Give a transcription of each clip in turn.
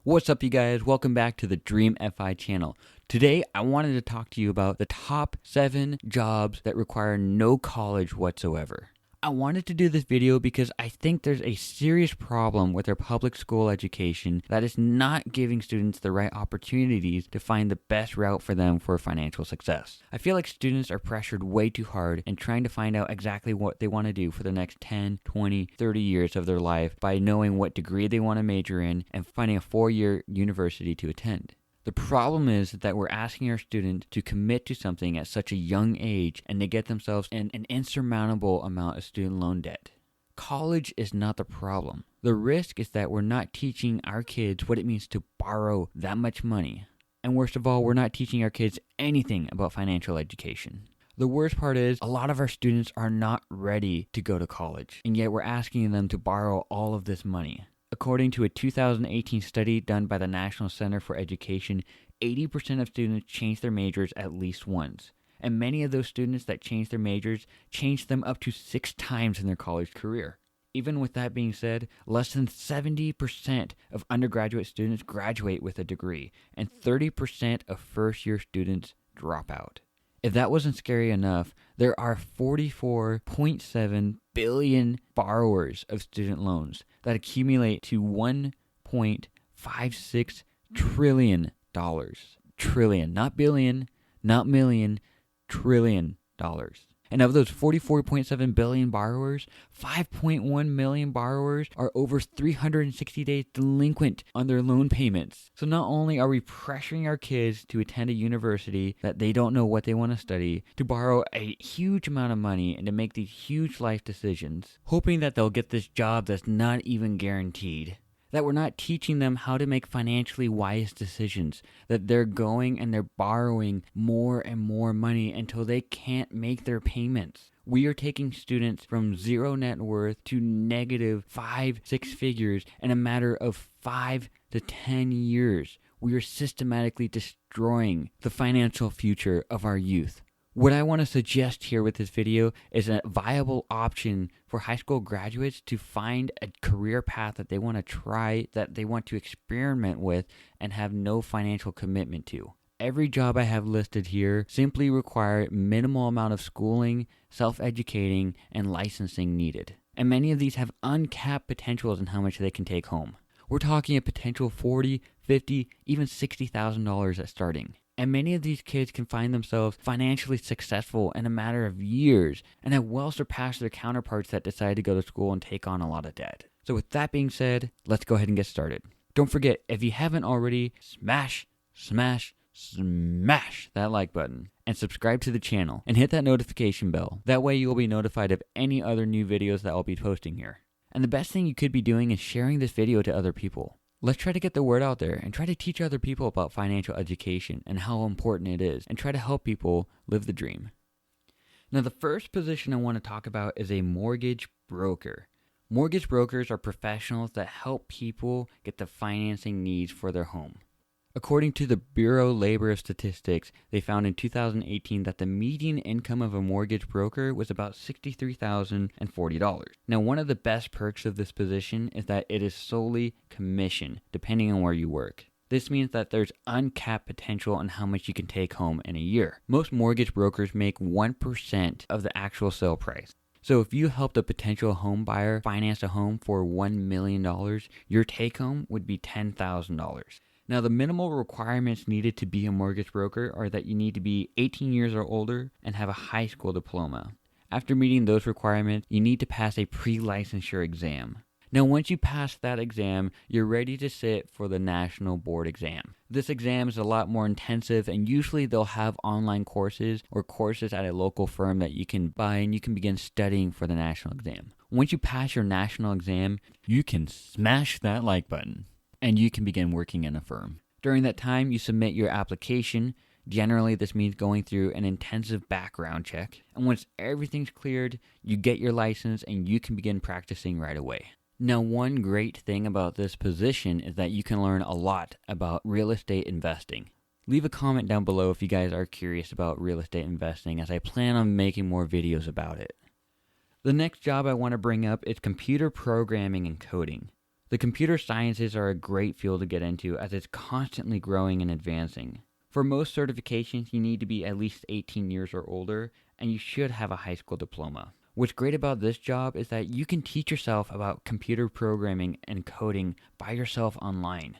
What's up, you guys? Welcome back to the Dream FI channel. Today, I wanted to talk to you about the top 7 jobs that require no college whatsoever. I wanted to do this video because I think there's a serious problem with our public school education that is not giving students the right opportunities to find the best route for them for financial success. I feel like students are pressured way too hard in trying to find out exactly what they want to do for the next 10, 20, 30 years of their life by knowing what degree they want to major in and finding a 4-year university to attend. The problem is that we're asking our students to commit to something at such a young age and they get themselves in an insurmountable amount of student loan debt. College is not the problem. The risk is that we're not teaching our kids what it means to borrow that much money. And worst of all, we're not teaching our kids anything about financial education. The worst part is a lot of our students are not ready to go to college, and yet we're asking them to borrow all of this money. According to a 2018 study done by the National Center for Education, 80% of students change their majors at least once. And many of those students that change their majors change them up to 6 times in their college career. Even with that being said, less than 70% of undergraduate students graduate with a degree, and 30% of first-year students drop out. If that wasn't scary enough, there are 44.7 billion borrowers of student loans that accumulate to $1.56 trillion. Trillion, not billion, not million, trillion dollars. And of those 44.7 billion borrowers, 5.1 million borrowers are over 360 days delinquent on their loan payments. So not only are we pressuring our kids to attend a university that they don't know what they want to study, to borrow a huge amount of money and to make these huge life decisions, hoping that they'll get this job that's not even guaranteed. That we're not teaching them how to make financially wise decisions, that they're going and they're borrowing more and more money until they can't make their payments. We are taking students from zero net worth to negative 5-6 figures in a matter of 5 to 10 years. We are systematically destroying the financial future of our youth. What I want to suggest here with this video is a viable option for high school graduates to find a career path that they want to try, that they want to experiment with, and have no financial commitment to. Every job I have listed here simply require minimal amount of schooling, self-educating, and licensing needed. And many of these have uncapped potentials in how much they can take home. We're talking a potential $40,000, $50,000, even $60,000 at starting. And many of these kids can find themselves financially successful in a matter of years and have well surpassed their counterparts that decide to go to school and take on a lot of debt. So with that being said, let's go ahead and get started. Don't forget, if you haven't already, smash that like button and subscribe to the channel and hit that notification bell. That way you'll be notified of any other new videos that I'll be posting here. And the best thing you could be doing is sharing this video to other people. Let's try to get the word out there and try to teach other people about financial education and how important it is and try to help people live the dream. Now, the first position I want to talk about is a mortgage broker. Mortgage brokers are professionals that help people get the financing needs for their home. According to the Bureau of Labor Statistics, they found in 2018 that the median income of a mortgage broker was about $63,040. Now, one of the best perks of this position is that it is solely commission, depending on where you work. This means that there's uncapped potential on how much you can take home in a year. Most mortgage brokers make 1% of the actual sale price. So if you helped a potential home buyer finance a home for $1 million, your take home would be $10,000. Now, the minimal requirements needed to be a mortgage broker are that you need to be 18 years or older and have a high school diploma. After meeting those requirements, you need to pass a pre-licensure exam. Now, once you pass that exam, you're ready to sit for the national board exam. This exam is a lot more intensive, and usually they'll have online courses or courses at a local firm that you can buy and you can begin studying for the national exam. Once you pass your national exam, you can smash that like button and you can begin working in a firm. During that time, you submit your application. Generally, this means going through an intensive background check. And once everything's cleared, you get your license and you can begin practicing right away. Now, one great thing about this position is that you can learn a lot about real estate investing. Leave a comment down below if you guys are curious about real estate investing, as I plan on making more videos about it. The next job I want to bring up is computer programming and coding. The computer sciences are a great field to get into as it's constantly growing and advancing. For most certifications, you need to be at least 18 years or older, and you should have a high school diploma. What's great about this job is that you can teach yourself about computer programming and coding by yourself online.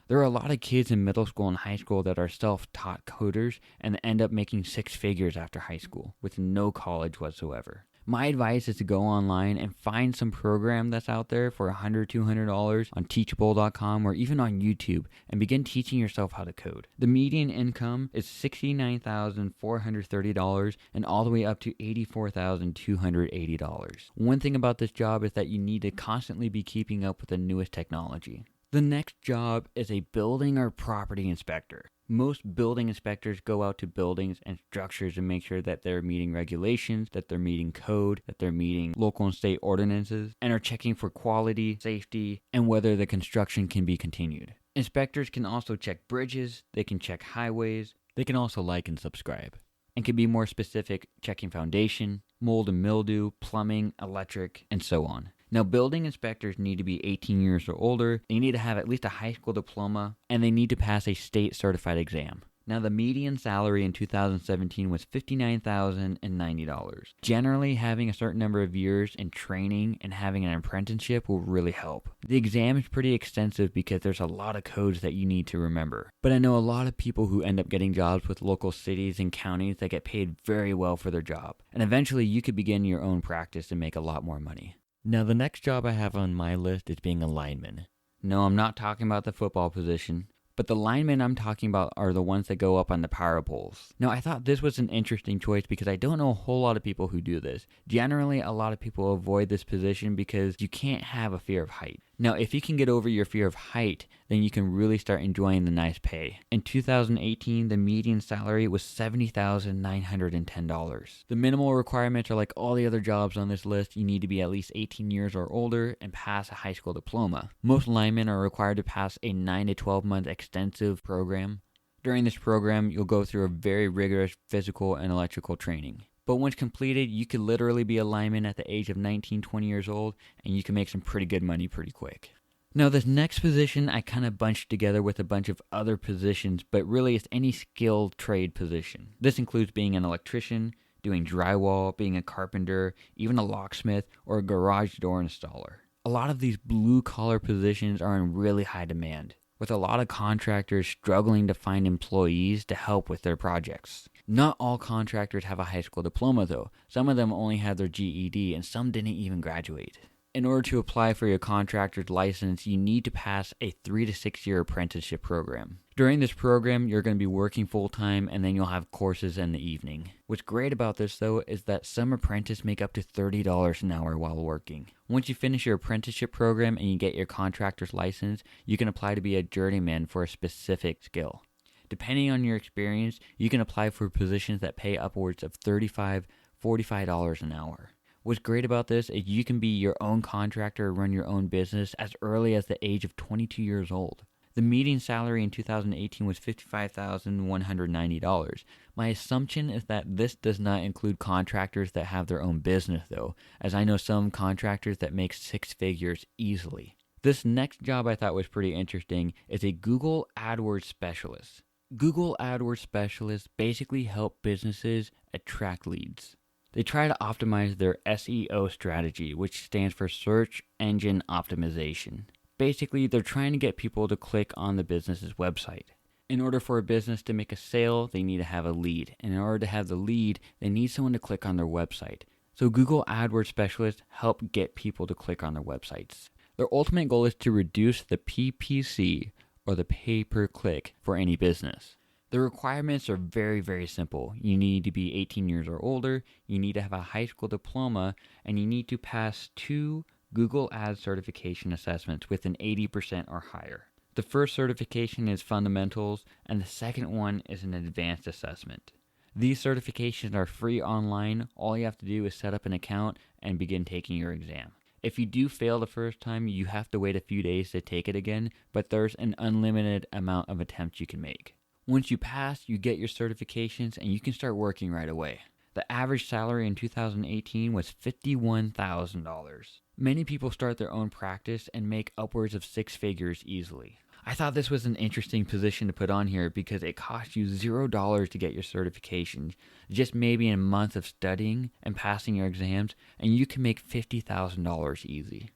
There are a lot of kids in middle school and high school that are self-taught coders and end up making six figures after high school with no college whatsoever. My advice is to go online and find some program that's out there for $100, $200 on teachable.com or even on YouTube and begin teaching yourself how to code. The median income is $69,430 and all the way up to $84,280. One thing about this job is that you need to constantly be keeping up with the newest technology. The next job is a building or property inspector. Most building inspectors go out to buildings and structures and make sure that they're meeting regulations, that they're meeting code, that they're meeting local and state ordinances, and are checking for quality, safety, and whether the construction can be continued. Inspectors can also check bridges, they can check highways, they can also like and subscribe, and can be more specific, checking foundation, mold and mildew, plumbing, electric, and so on. Now, building inspectors need to be 18 years or older, they need to have at least a high school diploma, and they need to pass a state certified exam. Now, the median salary in 2017 was $59,090. Generally, having a certain number of years in training and having an apprenticeship will really help. The exam is pretty extensive because there's a lot of codes that you need to remember. But I know a lot of people who end up getting jobs with local cities and counties that get paid very well for their job. And eventually, you could begin your own practice and make a lot more money. Now, the next job I have on my list is being a lineman. No, I'm not talking about the football position, but the linemen I'm talking about are the ones that go up on the power poles. Now, I thought this was an interesting choice because I don't know a whole lot of people who do this. Generally, a lot of people avoid this position because you can't have a fear of height. Now, if you can get over your fear of height, then you can really start enjoying the nice pay. In 2018, the median salary was $70,910. The minimal requirements are like all the other jobs on this list. You need to be at least 18 years or older and pass a high school diploma. Most linemen are required to pass a 9 to 12 month extensive program. During this program, you'll go through a very rigorous physical and electrical training. But once completed, you could literally be a lineman at the age of 19, 20 years old, and you can make some pretty good money pretty quick. Now, this next position I kind of bunched together with a bunch of other positions, but really it's any skilled trade position. This includes being an electrician, doing drywall, being a carpenter, even a locksmith, or a garage door installer. A lot of these blue-collar positions are in really high demand, with a lot of contractors struggling to find employees to help with their projects. Not all contractors have a high school diploma though. Some of them only have their GED and some didn't even graduate. In order to apply for your contractor's license, you need to pass a 3 to 6 year apprenticeship program. During this program, you're going to be working full-time and then you'll have courses in the evening. What's great about this though is that some apprentices make up to $30 an hour while working. Once you finish your apprenticeship program and you get your contractor's license, you can apply to be a journeyman for a specific skill. Depending on your experience, you can apply for positions that pay upwards of $35, $45 an hour. What's great about this is you can be your own contractor or run your own business as early as the age of 22 years old. The median salary in 2018 was $55,190. My assumption is that this does not include contractors that have their own business though, as I know some contractors that make six figures easily. This next job I thought was pretty interesting is a Google AdWords specialist. Google AdWords specialists basically help businesses attract leads. They try to optimize their SEO strategy, which stands for search engine optimization. Basically, they're trying to get people to click on the business's website. In order for a business to make a sale, they need to have a lead. And in order to have the lead, they need someone to click on their website. So Google AdWords specialists help get people to click on their websites. Their ultimate goal is to reduce the PPC, or the pay per click, for any business. The requirements are very, very simple. You need to be 18 years or older, you need to have a high school diploma, and you need to pass 2 Google Ads certification assessments with an 80% or higher. The first certification is fundamentals, and the second one is an advanced assessment. These certifications are free online. All you have to do is set up an account and begin taking your exam. If you do fail the first time, you have to wait a few days to take it again, but there's an unlimited amount of attempts you can make. Once you pass, you get your certifications and you can start working right away. The average salary in 2018 was $51,000. Many people start their own practice and make upwards of 6 figures easily. I thought this was an interesting position to put on here because it costs you $0 to get your certification, just maybe a month of studying and passing your exams, and you can make $50,000 easy.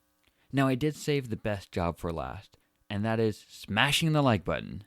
Now, I did save the best job for last, and that is smashing the like button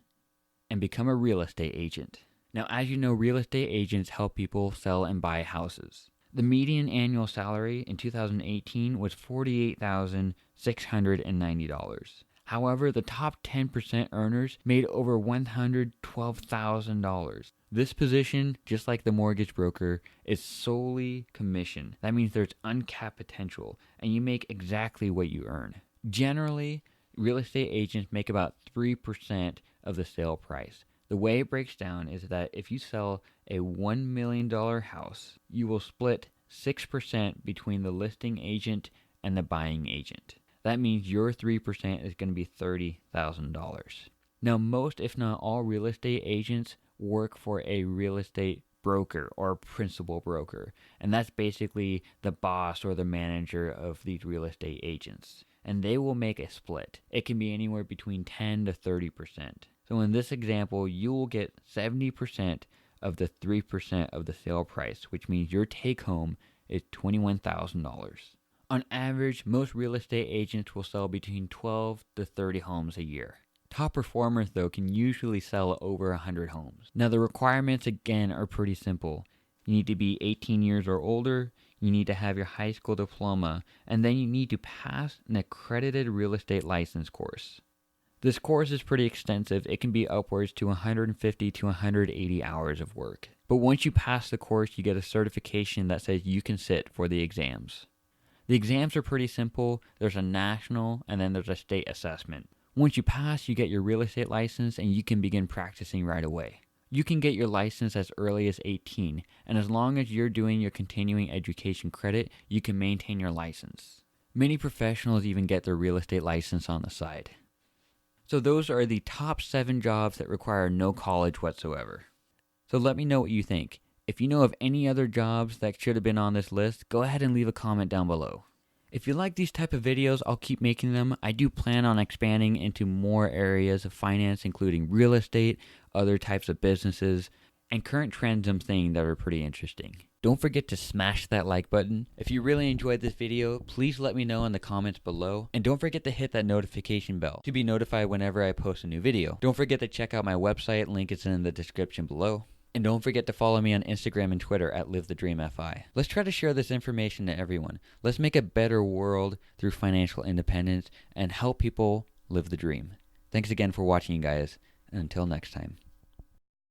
and become a real estate agent. Now, as you know, real estate agents help people sell and buy houses. The median annual salary in 2018 was $48,690. However, the top 10% earners made over $112,000. This position, just like the mortgage broker, is solely commission. That means there's uncapped potential, and you make exactly what you earn. Generally, real estate agents make about 3% of the sale price. The way it breaks down is that if you sell a $1 million house, you will split 6% between the listing agent and the buying agent. That means your 3% is going to be $30,000. Now, most, if not all, real estate agents work for a real estate broker or principal broker, and that's basically the boss or the manager of these real estate agents, and they will make a split. It can be anywhere between 10 to 30%. So in this example, you will get 70% of the 3% of the sale price, which means your take home is $21,000. On average, most real estate agents will sell between 12 to 30 homes a year. Top performers, though, can usually sell over 100 homes. Now, the requirements, again, are pretty simple. You need to be 18 years or older, you need to have your high school diploma, and then you need to pass an accredited real estate license course. This course is pretty extensive. It can be upwards to 150 to 180 hours of work. But once you pass the course, you get a certification that says you can sit for the exams. The exams are pretty simple. There's a national and then there's a state assessment. Once you pass, you get your real estate license and you can begin practicing right away. You can get your license as early as 18, and as long as you're doing your continuing education credit, you can maintain your license. Many professionals even get their real estate license on the side. So those are the top 7 jobs that require no college whatsoever. So let me know what you think. If you know of any other jobs that should have been on this list, go ahead and leave a comment down below. If you like these type of videos, I'll keep making them. I do plan on expanding into more areas of finance, including real estate, other types of businesses, and current trends I'm seeing that are pretty interesting. Don't forget to smash that like button. If you really enjoyed this video, please let me know in the comments below. And don't forget to hit that notification bell to be notified whenever I post a new video. Don't forget to check out my website, link is in the description below. And don't forget to follow me on Instagram and Twitter at LiveTheDreamFI. Let's try to share this information to everyone. Let's make a better world through financial independence and help people live the dream. Thanks again for watching, you guys, and until next time.